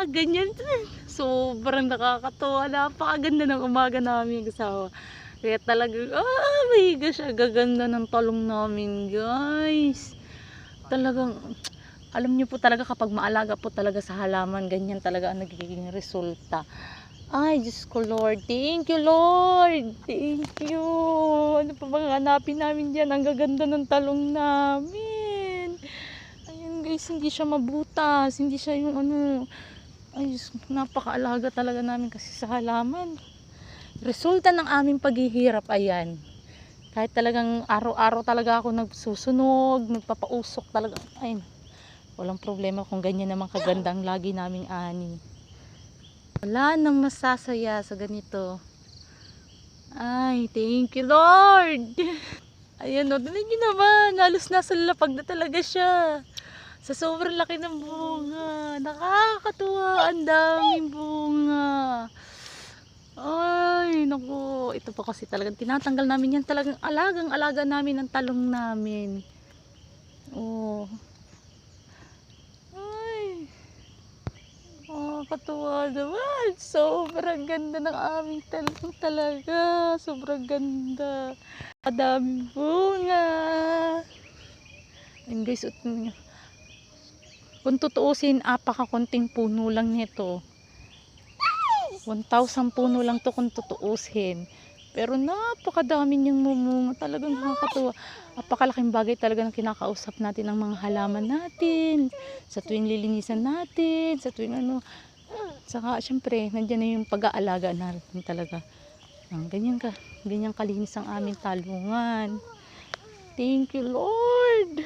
Ganyan. Sobrang nakakatuwa. Napakaganda ng umaga namin kasama. Kaya talagang, my gosh, gaganda ng talong namin, guys. Talagang, alam niyo po talaga kapag maalaga po talaga sa halaman, ganyan talaga ang nagiging resulta. Ay, Diyos ko, Lord. Thank you, Lord. Thank you. Ano pa bang hanapin namin dyan? Ang gaganda ng talong namin. Ayun, guys, hindi siya mabutas. Hindi siya yung ano. Ay, Diyos, napakaalaga talaga namin kasi sa halaman. Resulta ng aming paghihirap, ayan. Kahit talagang araw-araw talaga ako nagsusunog, nagpapausok talaga. Ayun, walang problema kung ganyan naman kagandang lagi naming ani. Wala nang masasaya sa ganito. Ay, thank you, Lord. Ayan o, tignan nyo naman. Halos nasa lapag na talaga siya. Sa sobrang laki ng bunga. Nakakatuwa. Ang daming bunga. Ay, naku. Ito po kasi talagang tinatanggal namin yan. Talagang alagang-alaga namin ang talong namin. Oh. Ay. Nakakatuwa naman. Sobrang ganda ng aming talong talaga. Sobrang ganda. Kadaming bunga. Ayun guys, kung tutuusin, apakakunting puno lang nito. 1,000 puno lang to kung tutuusin. Pero napakadami niyang mumunga. Talagang nakakatuwa. Apakalaking bagay talaga ng kinakausap natin ang mga halaman natin. Sa tuwing lilinisan natin. Sa tuwing ano. Saka syempre, nandiyan na yung pag-aalaga natin talaga. Ganyan kalinis ang aming talungan. Thank you, Lord.